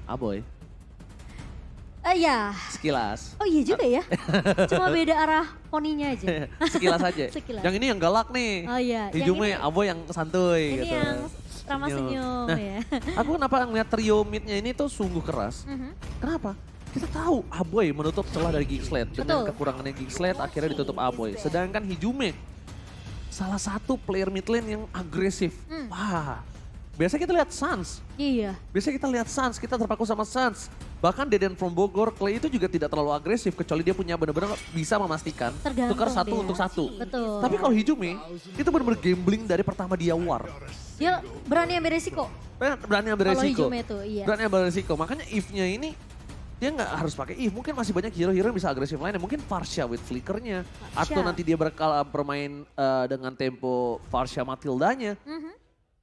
Aboy. Ya. Sekilas. Oh iya juga ya. Cuma beda arah poninya aja. Sekilas aja. Sekilas. Yang ini yang galak nih. Oh iya. Hijume Aboy yang santuy Ini gitu. yang ramah senyum Nah, ya. aku kenapa ngeliat trio midnya ini tuh sungguh keras. Kenapa? Kita tahu Aboy menutup celah dari Geekslate. Dengan Betul. kekurangannya Geekslate akhirnya ditutup Aboy. Sedangkan Hijume salah satu player mid lane yang agresif. Wah, biasanya kita lihat Suns. Iya. Biasanya kita lihat Suns, kita terpaku sama Suns. Bahkan Deden from Bogor, Clay itu juga tidak terlalu agresif. Kecuali dia punya benar-benar bisa memastikan Tergantung tukar satu dia. untuk satu. Betul. Tapi kalau Hijume, itu benar-benar gambling dari pertama dia war. Dia berani ambil resiko. Berani ambil Kalau resiko. Hijume itu, iya. Berani ambil resiko. Makanya if-nya ini, dia nggak harus pakai if. Mungkin masih banyak hero-hero yang bisa agresif lainnya. Mungkin Farsha with flickernya. Atau nanti dia bermain dengan tempo Farsha Matildanya.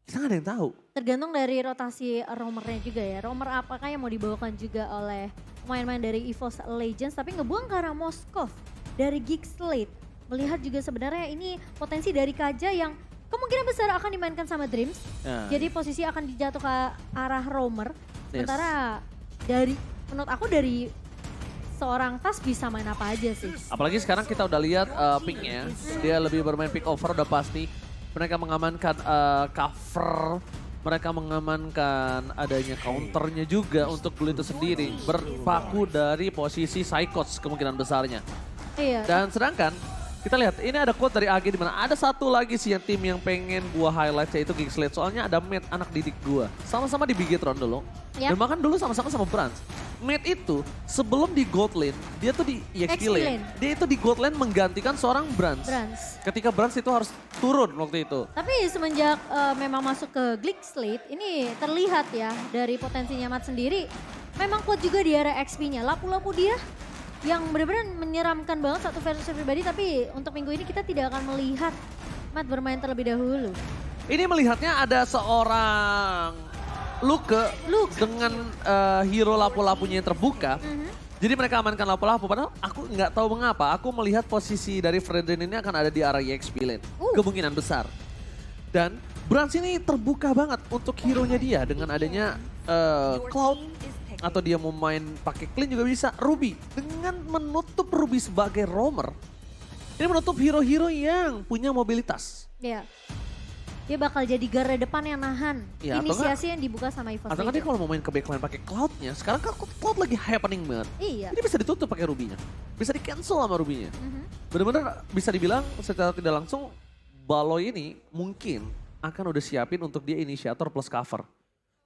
Kita nggak ada yang tahu. Tergantung dari rotasi roamernya juga ya. Roamer apakah yang mau dibawakan juga oleh pemain-pemain dari EVOS Legends. Tapi ngebuang ke arah Moskov dari Geekslate. Melihat juga sebenarnya ini potensi dari Kaja yang kemungkinan besar akan dimainkan sama Dreams. Nah, Jadi posisi akan dijatuh ke arah roamer. Yes. Sementara menurut aku dari seorang Tas bisa main apa aja sih. apalagi sekarang kita udah lihat picknya. Dia lebih bermain pick over udah pasti. Mereka mengamankan cover. Mereka mengamankan adanya counternya juga untuk Blue itu sendiri. Berpaku dari posisi Psychots kemungkinan besarnya. Iya. Dan sedangkan kita lihat ini ada quote dari AG di mana ada satu lagi sih yang tim yang pengen gua highlight yaitu Geekslate. Soalnya ada Matt anak didik gua. Sama-sama di Bigetron dulu. Yap. Dan bahkan dulu sama-sama sama Brans. Matt itu sebelum di Gold Lane, dia tuh di EXP EXP Lane. Lane. Dia itu di Gold Lane menggantikan seorang Brans. Brans. Ketika Brans itu harus turun waktu itu. Tapi semenjak memang masuk ke Geekslate, ini terlihat ya dari potensinya Mat sendiri. Memang kuat juga di area XP-nya. Lapu-lapu dia yang benar-benar menyeramkan banget satu versus pribadi. Tapi untuk minggu ini kita tidak akan melihat Mat bermain terlebih dahulu. Ini melihatnya ada seorang Luke dengan hero lapu-lapunya yang terbuka. Jadi mereka amankan lapu-lapu, padahal aku nggak tahu mengapa. Aku melihat posisi dari Fredrin ini akan ada di arah EXP Lane. Kemungkinan besar. Dan Brans ini terbuka banget untuk hero-nya dia dengan adanya Cloud. Atau dia mau main pakai Clean juga bisa. Ruby dengan menutup Ruby sebagai roamer. Ini menutup hero-hero yang punya mobilitas. Ya. Dia bakal jadi garda depan yang nahan Ya, atau inisiasi yang dibuka sama EVOS Atau kan dia Legends. kalau mau main ke backline pakai Cloud-nya, sekarang kan Cloud lagi happening banget. Iya. Ini bisa ditutup pakai Ruby-nya. Bisa di-cancel sama Ruby-nya. Bener-bener bisa dibilang secara tidak langsung Baloy ini mungkin akan udah siapin untuk dia inisiator plus cover.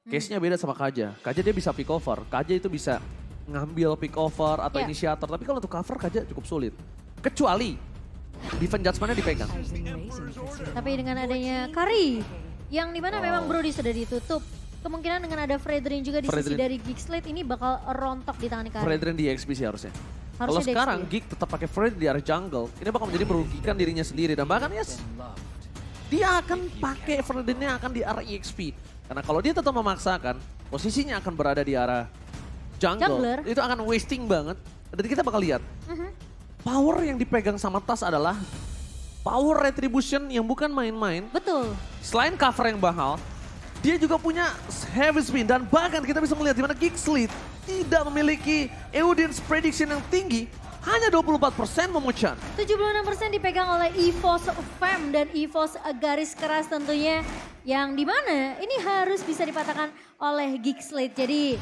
Case-nya beda sama Kaja. Kaja dia bisa pick over. Kaja itu bisa ngambil pick over atau Iya. inisiator. Tapi kalau untuk cover Kaja cukup sulit. Kecuali defense judgment-nya dipegang. Tapi dengan adanya Kari, yang dimana memang Brody sudah ditutup. Kemungkinan dengan ada Fredrin juga di sisi Fredrin. dari Geekslate ini bakal rontok di tangan Kari. Fredrin di XP sih harusnya. Kalau Harusnya di sekarang XP. Geek tetap pakai Fred di area jungle, ini bakal menjadi merugikan dirinya sendiri. Dan bahkan yes, dia akan pakai Fredrinnya akan di arah EXP. Karena kalau dia tetap memaksakan, posisinya akan berada di arah jungle. Jungler. Itu akan wasting banget. Dan kita bakal lihat, power yang dipegang sama Tas adalah power retribution yang bukan main-main. Betul. Selain cover yang mahal, dia juga punya heavy spin. Dan bahkan kita bisa melihat di mana Geekslate tidak memiliki audience prediction yang tinggi. Hanya 24% memucan. 76% dipegang oleh EVOS Fam dan EVOS garis keras tentunya. Yang dimana ini harus bisa dipatahkan oleh Geekslate. Jadi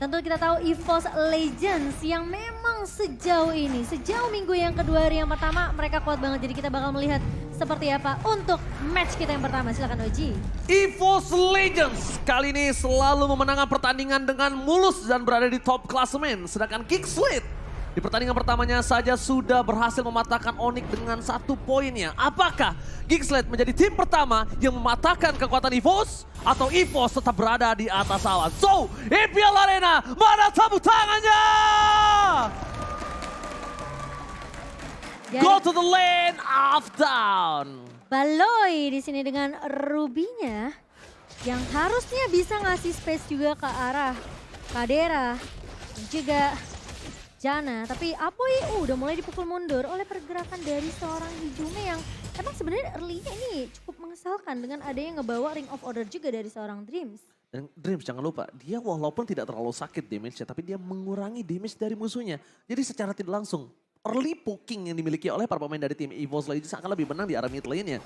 tentu kita tahu EVOS Legends yang memang sejauh ini, sejauh minggu yang kedua hari yang pertama mereka kuat banget. Jadi kita bakal melihat seperti apa untuk match kita yang pertama. Silakan Oji. EVOS Legends kali ini selalu memenangkan pertandingan dengan mulus dan berada di top klasemen. Sedangkan Geekslate di pertandingan pertamanya saja sudah berhasil mematahkan Onyx dengan 1 poinnya. Apakah Geekslate menjadi tim pertama yang mematahkan kekuatan EVOS? Atau EVOS tetap berada di atas awan? So, EPL Arena, mana tepuk tangannya? Go to the lane of down. Baloy di sini dengan Rubinya yang harusnya bisa ngasih space juga ke arah Kadera dan juga Jana. Tapi Apoy udah mulai dipukul mundur oleh pergerakan dari seorang Hijume yang emang sebenarnya early-nya ini cukup mengesalkan dengan ada yang ngebawa Ring of Order juga dari seorang Dreams. Dan Dreams jangan lupa, dia walaupun tidak terlalu sakit damage-nya, tapi dia mengurangi damage dari musuhnya. Jadi secara tidak langsung, early poking yang dimiliki oleh para pemain dari tim EVOS Legends akan lebih menang di area mid lane-nya.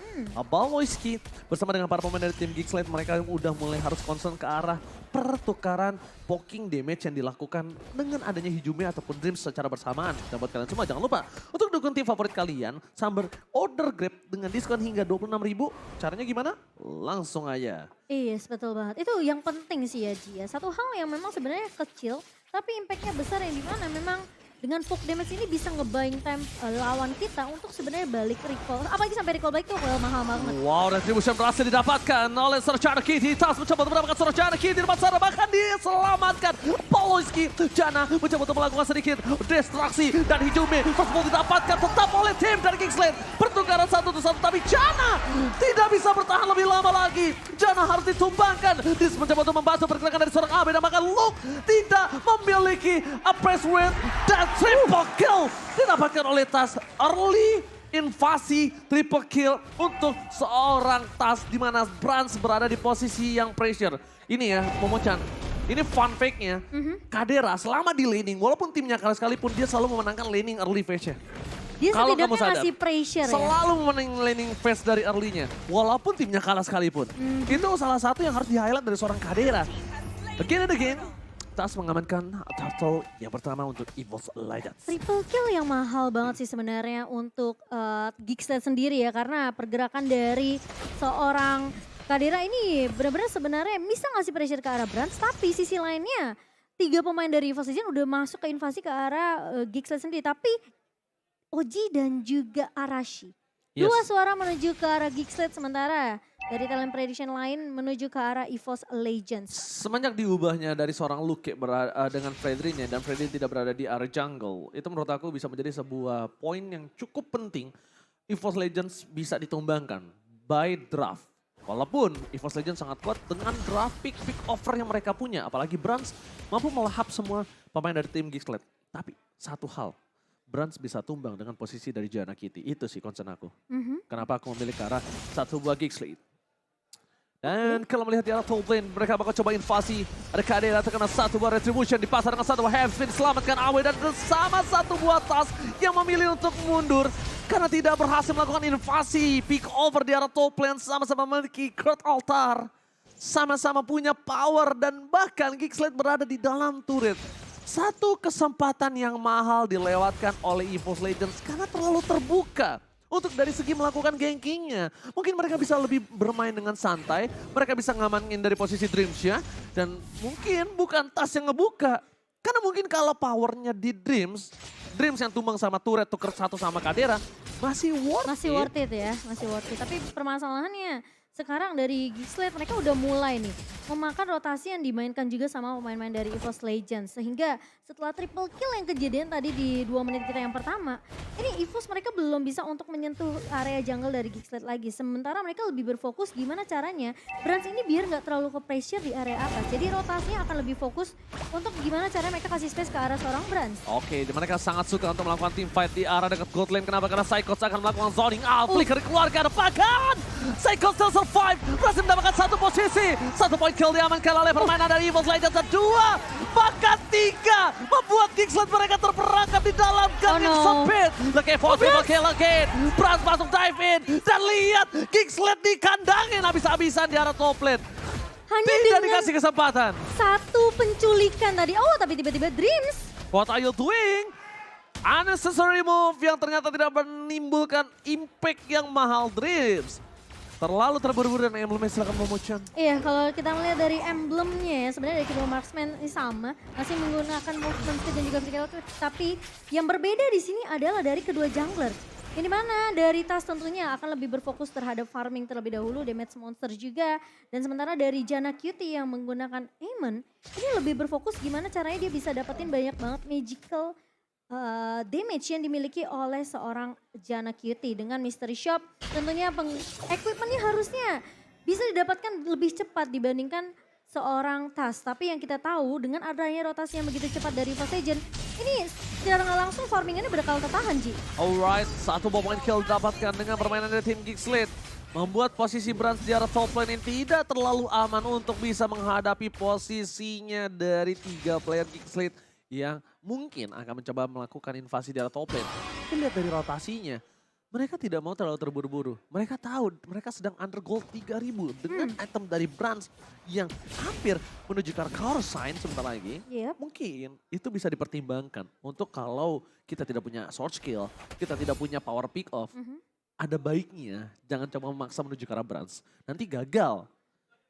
Balloyski bersama dengan para pemain dari tim Geekslate, mereka udah mulai harus concern ke arah pertukaran poking damage yang dilakukan dengan adanya Hijumi ataupun Dreams secara bersamaan. Dan buat kalian semua jangan lupa, untuk dukung tim favorit kalian, Samber order Grab dengan diskon hingga 26.000. Caranya gimana? Langsung aja. Yes, betul banget. Itu yang penting sih ya Ji ya. Satu hal yang memang sebenarnya kecil, tapi impactnya besar yang dimana memang dengan poke damage ini bisa nge-buying time lawan kita untuk sebenarnya balik recall. Apalagi sampai recall balik tuh mahal banget. Wow, retribution berhasil didapatkan oleh Serjana Kitty. Tas mencoba untuk mendapatkan Serjana Kitty di depan sana, bahkan diselamatkan. Poloski, Jana mencoba untuk melakukan sedikit distraksi dan Hijumi first ball didapatkan tetap oleh tim dari Kingsland. Pertukaran 1-1, tapi Jana tidak bisa bertahan lebih lama lagi. Jana harus ditumbangkan. Dis mencoba untuk membantu pergerakan dari seorang AB dan bahkan Luke tidak memiliki a press win dan triple kill didapatkan oleh Tas. Early invasi triple kill untuk seorang Tas di mana Brans berada di posisi yang pressure. Ini ya, Momochan. Ini fun fact-nya, Kadera selama di laning, walaupun timnya kalah sekalipun, dia selalu memenangkan laning early phase-nya. Dia Kalau kamu setidaknya sadar, ngasih pressure ya. selalu memenang laning phase dari early-nya, walaupun timnya kalah sekalipun. Itu salah satu yang harus di-highlight dari seorang Kadera. Again and again, Tas mengamankan turtle yang pertama untuk EVOS Legends. Triple kill yang mahal banget sih sebenarnya untuk Geekslate sendiri ya. Karena pergerakan dari seorang Kadera ini benar-benar sebenarnya bisa ngasih pressure ke arah Brans. Tapi sisi lainnya 3 pemain dari EVOS Legends udah masuk ke invasi ke arah Geekslate sendiri. Tapi Oji dan juga Arashi. Yes. Dua suara menuju ke arah Geekslate sementara dari talent prediction lain menuju ke arah EVOS Legends. Semenjak diubahnya dari seorang Luke dengan Fredrin-nya dan Fredrin tidak berada di area jungle, itu menurut aku bisa menjadi sebuah poin yang cukup penting. EVOS Legends bisa ditumbangkan by draft. Walaupun EVOS Legends sangat kuat dengan draft pick offer yang mereka punya. Apalagi Brans mampu melahap semua pemain dari tim Geekslate. Tapi satu hal, Brans bisa tumbang dengan posisi dari Jana Kitty. Itu sih concern aku. Kenapa aku memilih ke arah satu buah Geekslate. Dan kalau melihat di arah top lane, mereka bakal coba invasi. Ada Kadera terkena satu buah retribution, dipasar dengan satu buah handspin, diselamatkan Awe dan bersama satu buah Tas yang memilih untuk mundur. Karena tidak berhasil melakukan invasi, pick over di arah top lane, sama-sama memiliki Court Altar. Sama-sama punya power dan bahkan Geekslate berada di dalam turret. Satu kesempatan yang mahal dilewatkan oleh EVOS Legends karena terlalu terbuka. Untuk dari segi melakukan gankingnya. Mungkin mereka bisa lebih bermain dengan santai. Mereka bisa ngamanin dari posisi Dreams-nya. Dan mungkin bukan Tas yang ngebuka. Karena mungkin kalau powernya di Dreams yang tumbang sama turret tuker satu sama Kadera. Masih worth it Ya, masih worth it. Tapi permasalahannya sekarang dari Geekslate mereka udah mulai nih memakan rotasi yang dimainkan juga sama pemain-pemain dari EVOS Legends. Sehingga setelah triple kill yang kejadian tadi di 2 menit kita yang pertama, ini EVOS mereka belum bisa untuk menyentuh area jungle dari Geekslate lagi. Sementara mereka lebih berfokus gimana caranya Brans ini biar nggak terlalu ke pressure di area atas. Jadi rotasinya akan lebih fokus untuk gimana caranya mereka kasih space ke arah seorang Brans. Oke, mereka sangat suka untuk melakukan team fight di arah dekat gold lane. Kenapa? Karena Psychos akan melakukan zoning out. Flicker dikeluarkan, bahkan Psychos still survive. Berhasil mendapatkan satu posisi. 1 point kill diamankan oleh permainan dari EVOS Legends. Dan 2, bahkan 3. Membuat Geekslate mereka terperangkap di dalam gang yang sempit. Oke, triple kill again. Brans masuk dive in. Dan lihat Geekslate dikandangin habis-habisan di arah top lane. Hanya Tidak dengan dikasih kesempatan. satu penculikan tadi. Oh, tapi tiba-tiba Dreams. What are you doing? Unnecessary move yang ternyata tidak menimbulkan impact yang mahal. Dreams terlalu terburu-buru dan emblemnya silakan Momochan. Iya, kalau kita melihat dari emblemnya ya, sebenarnya dari kedua marksman ini sama, masih menggunakan movement speed dan juga physical attack. Tapi yang berbeda di sini adalah dari kedua jungler. Ini mana dari Tas tentunya akan lebih berfokus terhadap farming terlebih dahulu, damage monster juga. Dan sementara dari Jana Cutie yang menggunakan Aemon, ini lebih berfokus gimana caranya dia bisa dapetin banyak banget magical damage yang dimiliki oleh seorang Jana Cutie dengan Mystery Shop. Tentunya equipmentnya harusnya bisa didapatkan lebih cepat dibandingkan seorang Tas. Tapi yang kita tahu dengan adanya rotasi yang begitu cepat dari EVOS Legends, ini secara nggak langsung farmingannya bakal tertahan, Ji. Alright, 1 point kill didapatkan dengan permainan dari tim Geekslate. Membuat posisi Brans di arah top lane ini tidak terlalu aman untuk bisa menghadapi posisinya dari 3 player Geekslate yang mungkin akan mencoba melakukan invasi di arah top lane. Tapi lihat dari rotasinya, mereka tidak mau terlalu terburu-buru. Mereka tahu mereka sedang under gold 3000 dengan item dari Brans yang hampir menuju ke arah sign sebentar lagi. Yep. Mungkin itu bisa dipertimbangkan untuk kalau kita tidak punya sword skill, kita tidak punya power pick off. Ada baiknya jangan coba memaksa menuju ke arah Brans. Nanti gagal.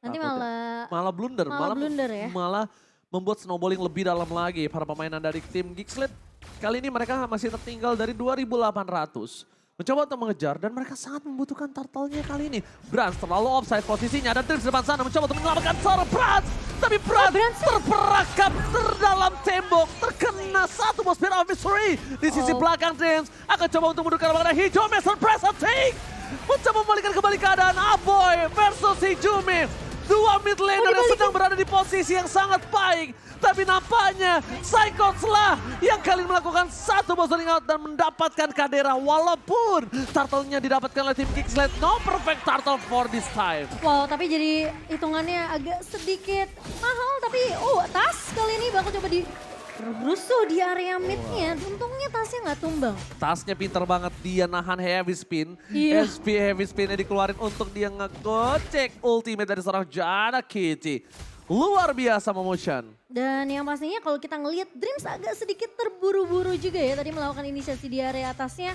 Nanti Takutnya. malah blunder. blunder ya. Malah membuat snowballing lebih dalam lagi para pemainan dari tim Geekslate. Kali ini mereka masih tertinggal dari 2.800. Mencoba untuk mengejar dan mereka sangat membutuhkan turtle-nya kali ini. Brans terlalu offside posisinya dan Trips di depan sana mencoba untuk menyelamatkan seorang Brans. Tapi Brans terperangkap terdalam tembok. Terkena satu bos Spear of Mystery. Di sisi belakang Trips akan coba untuk mundurkan makanan hijau. Mason Press Attack. Mencoba membalikkan kembali keadaan Aboy versus Hijumi. Dua mid laner yang sedang berada di posisi yang sangat baik. Tapi nampaknya Psychots lah yang kali melakukan satu bossing out dan mendapatkan Kadera. Walaupun turtle-nya didapatkan oleh tim Geekslate. No perfect turtle for this time. Wow, tapi jadi hitungannya agak sedikit mahal. Tapi tas kali ini bakal coba rusuh di area mid-nya. Untungnya tasnya nggak tumbang. Tasnya pinter banget, dia nahan heavy spin. Iya. SP heavy spinnya dikeluarin untuk dia ngegocek ultimate dari seorang Janna Kitty. Luar biasa Momotion. Dan yang pastinya kalau kita ngelihat Dreams agak sedikit terburu-buru juga ya. Tadi melakukan inisiasi di area atasnya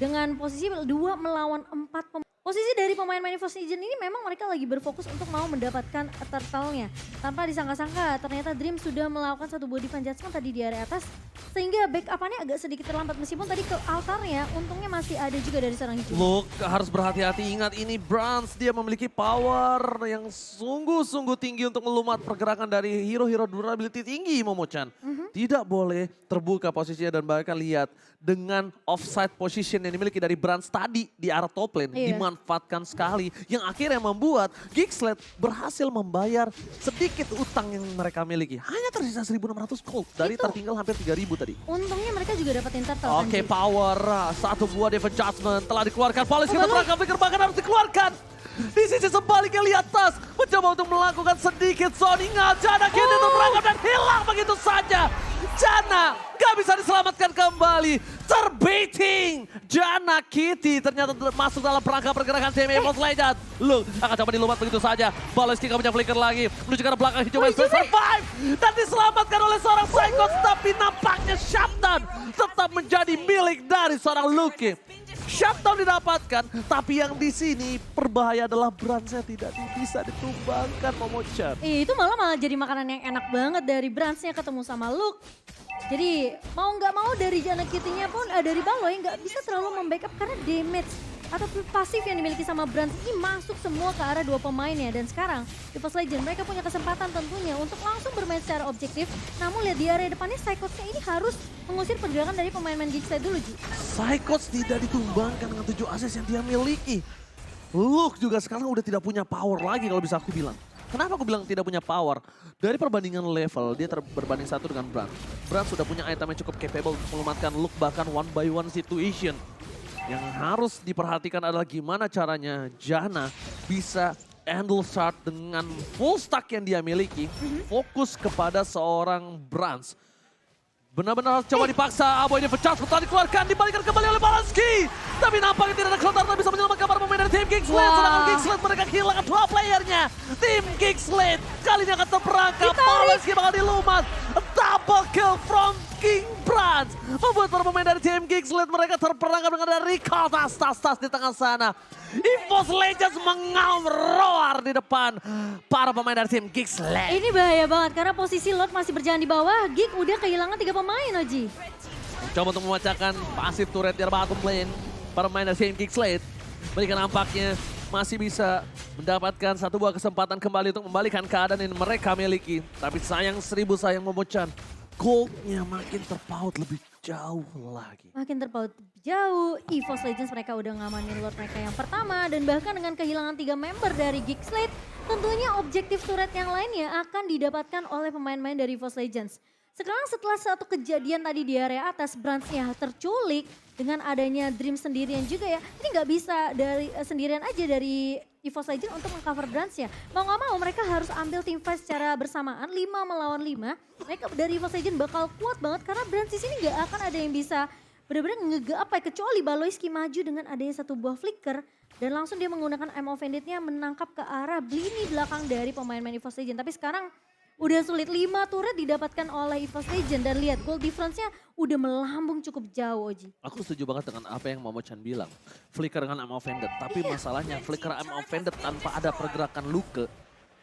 dengan posisi 2 melawan 4 Posisi dari pemain-pemain Force Agent ini memang mereka lagi berfokus untuk mau mendapatkan turtle-nya. Tanpa disangka-sangka ternyata Dream sudah melakukan satu body fan judgment tadi di area atas. Sehingga backup-annya agak sedikit terlambat meskipun tadi ke altarnya untungnya masih ada juga dari seorang Hijau. Look, harus berhati-hati, ingat ini Brans, dia memiliki power yang sungguh-sungguh tinggi untuk melumat pergerakan dari hero-hero durability tinggi Momo-chan. Tidak boleh terbuka posisinya dan bahkan lihat dengan offside position yang dimiliki dari Brans tadi di arah top lane. Dimanfaatkan sekali yang akhirnya membuat Geekslate berhasil membayar sedikit utang yang mereka miliki. Hanya tersisa 1.600 gold dari tertinggal hampir 3.000 tadi. Untungnya mereka juga dapatin turtle. Oke, power. Satu buah Devon Judgment telah dikeluarkan. Palis kita perangkap Flicker bahkan harus dikeluarkan. Di sisi sebaliknya lihat tas. Mencoba untuk melakukan sedikit zoning. Janna Kitty terperangkap dan hilang begitu saja. Janna gak bisa diselamatkan kembali. Terbaiting. Janna Kitty ternyata masuk dalam perangkap pergerakan tim Evos Legend. Look, akan coba dilumat begitu saja. Balas gak punya flicker lagi. Menuju ke arah belakang hijau survive. Dan diselamatkan oleh seorang Psychots. Tapi nampaknya Shutdown tetap menjadi milik dari seorang Lucky. Shutdown didapatkan, tapi yang di sini perbahaya adalah Bransnya tidak bisa ditumbangkan Momo-chan. Itu malah jadi makanan yang enak banget dari Bransnya ketemu sama Luke. Jadi mau nggak mau dari Janna Kitty-nya pun dari Baloy nggak bisa terlalu membackup karena damage atau pasif yang dimiliki sama Brans ini masuk semua ke arah dua pemainnya. Dan sekarang di Post Legend mereka punya kesempatan tentunya untuk langsung bermain secara objektif. Namun lihat di area depannya Psychots-nya ini harus mengusir pergerakan dari pemain-pemain Geekslate dulu Ji. Psychots tidak ditumbangkan dengan 7 ases yang dia miliki. Luke juga sekarang udah tidak punya power lagi kalau bisa aku bilang. Kenapa aku bilang tidak punya power? Dari perbandingan level, dia berbanding satu dengan Brans. Brans sudah punya item yang cukup capable untuk melumatkan Luke bahkan 1-by-1 situation. Yang harus diperhatikan adalah gimana caranya Janna bisa handle shard dengan full stack yang dia miliki. Fokus kepada seorang Brans. Benar-benar coba dipaksa, Aboy ini pecah, sebentar dikeluarkan, dibalikan kembali oleh Balanski. Tapi nampaknya tidak ada counter, tak bisa menyelamatkan para pemain dari tim Geekslate. Sedangkan Geekslate mereka kehilangan 2 playernya. Tim Geekslate kali ini akan terperangkap, Balanski bakal dilumat. Double kill from King Brans. Membuat para pemain dari tim Geekslate mereka terperangkap dengan ada recall tas di tengah sana. EVOS Legends mengaum roar di depan para pemain dari tim Geekslate. Ini bahaya banget karena posisi Lord masih berjalan di bawah. Geek udah kehilangan 3 pemain Oji. Coba untuk memecahkan pasif turret di bottom lane. Para pemain dari tim Geekslate. Mereka nampaknya masih bisa mendapatkan satu buah kesempatan kembali untuk membalikan keadaan yang mereka miliki. Tapi sayang 1000 sayang Momo-chan. Goldnya makin terpaut lebih jauh lagi. Makin terpaut jauh, EVOS Legends mereka udah ngamanin Lord mereka yang pertama. Dan bahkan dengan kehilangan 3 member dari Geekslate, tentunya objektif turret yang lainnya akan didapatkan oleh pemain-pemain dari EVOS Legends. Sekarang setelah satu kejadian tadi di area atas, Brands-nya terculik dengan adanya Dream sendirian juga ya. Ini nggak bisa dari sendirian aja dari EVOS Legends untuk mengcover Brands ya. Mau nggak mau mereka harus ambil team fight secara bersamaan 5 melawan 5. Mereka dari EVOS Legends bakal kuat banget karena Brands di sini nggak akan ada yang bisa benar-benar apa ya, kecuali Baloyski maju dengan adanya satu buah flicker dan langsung dia menggunakan I'm Offended-nya menangkap ke arah lini belakang dari pemain-pemain EVOS Legends. Tapi sekarang udah sulit, 5 turret didapatkan oleh EVOS Legends dan lihat goal difference-nya udah melambung cukup jauh, Oji. Aku setuju banget dengan apa yang Momo Chan bilang. Flicker dengan I'm Offended, tapi masalahnya flicker I'm Offended tanpa ada pergerakan Luke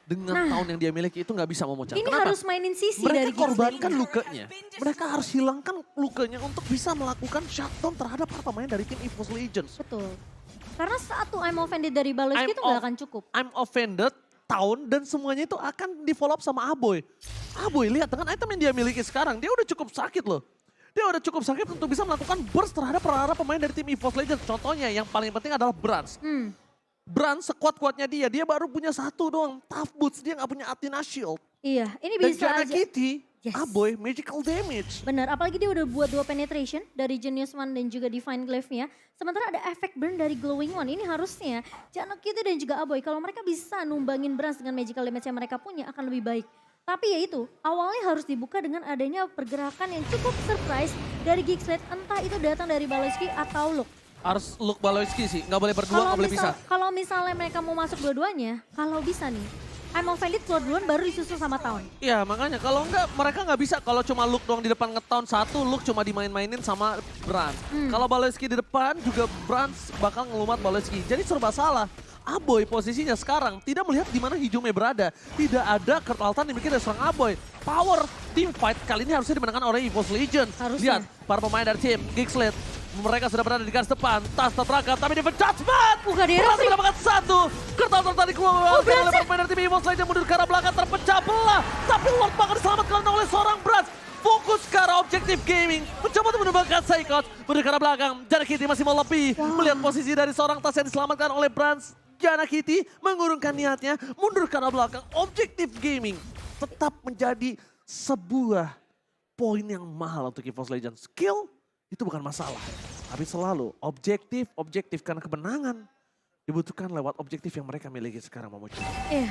dengan tahun yang dia miliki itu nggak bisa Momo Chan. Ini Kenapa? harus mainin sisi Mereka dari Giggs korbankan Lake. Lukenya. Mereka harus hilangkan Lukenya untuk bisa melakukan shutdown terhadap para pemain dari tim EVOS Legends. Betul. Karena satu I'm Offended dari Baloyski itu nggak akan cukup. I'm Offended, Town, dan semuanya itu akan di follow up sama Aboy. Aboy lihat dengan item yang dia miliki sekarang, dia udah cukup sakit loh. Dia udah cukup sakit untuk bisa melakukan burst terhadap para pemain dari tim EVOS Legends. Contohnya yang paling penting adalah Brands. Brands sekuat-kuatnya dia baru punya satu doang, Tough Boots, dia nggak punya Athena Shield. Iya, ini Dan bisa Jana aja. Kitty, Yes. Aboy, Magical Damage. Benar, apalagi dia udah buat 2 penetration dari Genius One dan juga Divine Glaive-nya. Sementara ada efek burn dari Glowing One. Ini harusnya Jana Kitty dan juga Aboy, kalau mereka bisa numbangin Brands dengan magical damage yang mereka punya akan lebih baik. Tapi ya itu, awalnya harus dibuka dengan adanya pergerakan yang cukup surprise dari Giggs Lake. Entah itu datang dari Baloyski atau Luke. Harus Luke Baloyski sih, nggak boleh berdua, nggak boleh pisah. Kalau misalnya mereka mau masuk dua-duanya, kalau bisa nih, I'm Offended keluar duluan baru disusul sama Town. Iya makanya kalau enggak mereka nggak bisa kalau cuma Luke doang di depan nge-town satu, Luke cuma dimain-mainin sama Brands. Kalau Baloyski di depan juga Brands bakal ngelumat Baloyski. Jadi serba salah. Aboy posisinya sekarang tidak melihat di mana Hijume berada. Tidak ada Kurt Altan yang bikin serang Aboy. Power team fight kali ini harusnya dimenangkan oleh EVOS Legends. Harusnya. Lihat para pemain dari tim Giggs Lake. Mereka sudah berada di garis depan, tas terperangkap, tapi Devon Judgment! Kadera Berhasil sih. mendapatkan satu. Kertal tadi keluar oleh Brands. pemain dari tim EVOS Legends mundur ke arah belakang terpecah belah. Tapi Lord bakal diselamatkan oleh seorang Brands. Fokus ke arah objektif gaming. Mencoba untuk menembakkan Saikot. Mundur ke arah belakang, Jana Kitty masih mau lebih. Melihat posisi dari seorang tas yang diselamatkan oleh Brands. Jana Kitty mengurungkan niatnya, mundur ke arah belakang. Objektif gaming tetap menjadi sebuah poin yang mahal untuk EVOS Legends. Skill itu bukan masalah. Tapi selalu objektif karena kemenangan dibutuhkan lewat objektif yang mereka miliki sekarang, Momo Chan. Iya,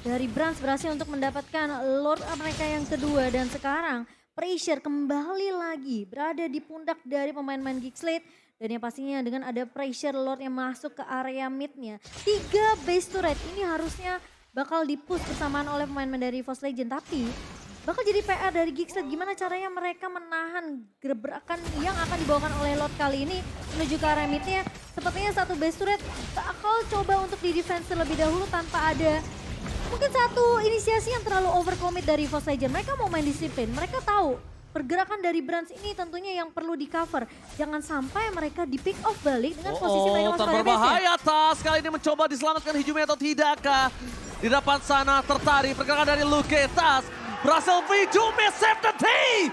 dari Brands berhasil untuk mendapatkan Lord mereka yang kedua dan sekarang pressure kembali lagi berada di pundak dari pemain-pemain Giggs Lake. Dan yang pastinya dengan ada pressure Lord yang masuk ke area mid-nya. 3 base turret ini harusnya bakal di-push bersamaan oleh pemain-pemain dari EVOS Legends. Tapi bakal jadi PR dari Giggs Lake. Gimana caranya mereka menahan gebrakan yang akan dibawakan oleh Lord kali ini menuju ke area mid-nya. Sepertinya satu base turret bakal coba untuk di-defense terlebih dahulu tanpa ada mungkin satu inisiasi yang terlalu overcommit dari EVOS Legends. Mereka mau main disiplin, mereka tahu pergerakan dari Brands ini tentunya yang perlu di-cover. Jangan sampai mereka di-pick off balik dengan posisi mereka masuk area base-nya. Berbahaya Tas, kali ini mencoba diselamatkan Hijume atau tidakkah? Di depan sana tertarik pergerakan dari Luke Tas. Berhasil Hijume save the day!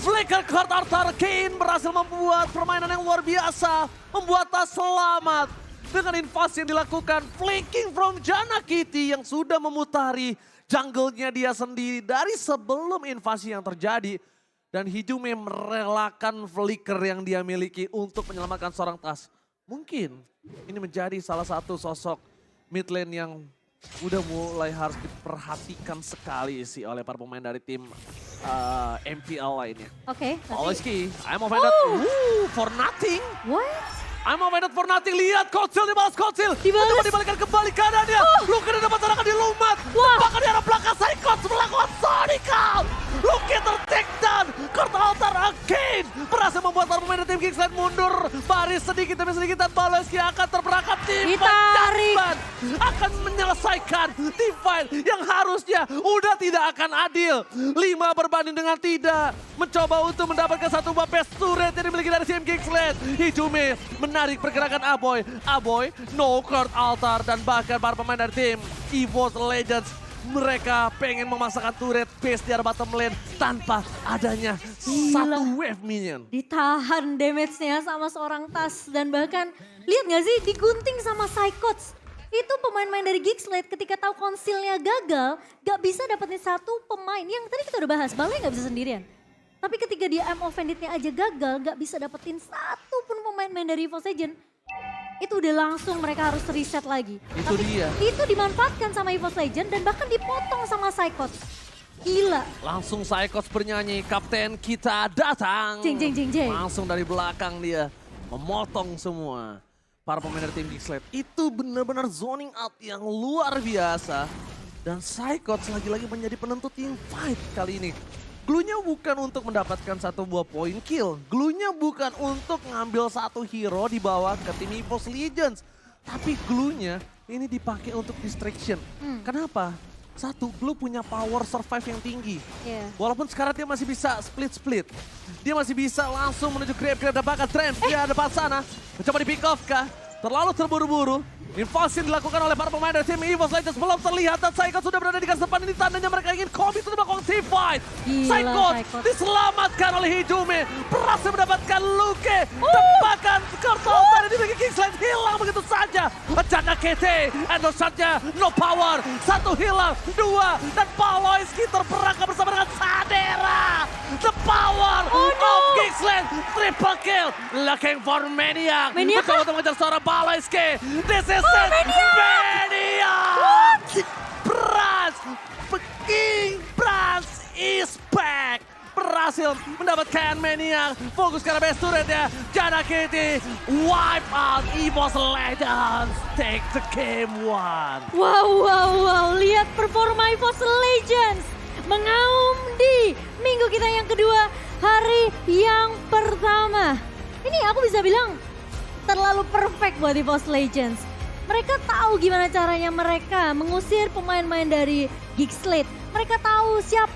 Flicker Kurt Arthur Kane berhasil membuat permainan yang luar biasa. Membuat Tas selamat. Dengan invasi yang dilakukan, flanking from Jana Kitty yang sudah memutari jungle-nya dia sendiri dari sebelum invasi yang terjadi. Dan Hijume merelakan flicker yang dia miliki untuk menyelamatkan seorang Tas. Mungkin ini menjadi salah satu sosok mid lane yang udah mulai harus diperhatikan sekali sih oleh para pemain dari tim MPL lainnya. Oke, Baloyski, I'm offended. For nothing. what? I'm offended for nothing. Lihat Kocil dibalas Kocil. Dibalas. Coba dibalikan kembali keadaannya. Luke di depan sana akan dilumat. Wah. Bahkan di arah belakang Saikot melakukan Sonical. Luke ter-take down. Kurt Altar again. Berhasil membuat para pemain dari tim Giggs Lake mundur. Baris sedikit demi sedikit dan Baloyski akan terperangkap. Ditarik. Akan menyelesaikan team fight yang harusnya udah tidak akan adil. 5 berbanding dengan tidak. Mencoba untuk mendapatkan satu buah best turret yang dimiliki dari tim Giggs Lake. Hijume menarik pergerakan Aboy. Aboy, no Kurt Altar dan bahkan para pemain dari tim EVOS Legends. Mereka pengen memasakkan turret base di arah bottom lane tanpa adanya satu wave minion. Ditahan damage-nya sama seorang Tas dan bahkan lihat gak sih digunting sama Saikots. Itu pemain-pemain dari Geekslate ketika tahu konsilnya gagal, gak bisa dapetin satu pemain. Yang tadi kita udah bahas, Balai gak bisa sendirian. Tapi ketika dia M offended-nya aja gagal, gak bisa dapetin satu pun pemain-pemain dari EVOS Legends. Itu udah langsung mereka harus reset lagi. Itu dia. Itu dimanfaatkan sama EVOS Legends dan bahkan dipotong sama Psychots. Gila. Langsung Psychots bernyanyi, kapten kita datang. Jeng, jeng, jeng, jeng. Langsung dari belakang dia memotong semua para pemain dari tim Geekslate. Itu benar-benar zoning out yang luar biasa. Dan Psychots lagi-lagi menjadi penentu team fight kali ini. Glue-nya bukan untuk mendapatkan satu buah point kill. Glue-nya bukan untuk ngambil satu hero dibawa ke tim EVOS Legends. Tapi glue-nya ini dipakai untuk distraction. Kenapa? Satu, Glue punya power survive yang tinggi. Yeah. Walaupun sekarang dia masih bisa split-split. Dia masih bisa langsung menuju grab-grab dan bahkan trend. Dia ada depan sana. Mencoba di pick off kah? Terlalu terburu-buru. Invasi dilakukan oleh para pemain dari tim EVOS Legends belum terlihat dan Psychots sudah berada di garis depan. Ini tandanya mereka ingin komit untuk melakukan team fight. Psychots diselamatkan oleh Hidume. Berhasil mendapatkan Luke. Tebakan Kurtle tadi di Geekslate hilang begitu saja. Jaga KT, endosatnya no power. Satu hilang, dua. Dan Paloyski terperangkap bersama dengan Sadera. The power of Geekslate. Triple kill. Looking for Maniac. Mencoba untuk mengejar seorang Paloyski. This is Maniac! Brans! King Brans is back! Berhasil mendapatkan Maniac. Fokus ke arah base turretnya. Jana Kitty wipe out EVOS Legends. Take the game one. Wow. Lihat performa EVOS Legends. Mengaum di minggu kita yang kedua, hari yang pertama. Ini aku bisa bilang terlalu perfect buat EVOS Legends. Mereka tahu gimana caranya mereka mengusir pemain-pemain dari Geekslate. Mereka tahu siapa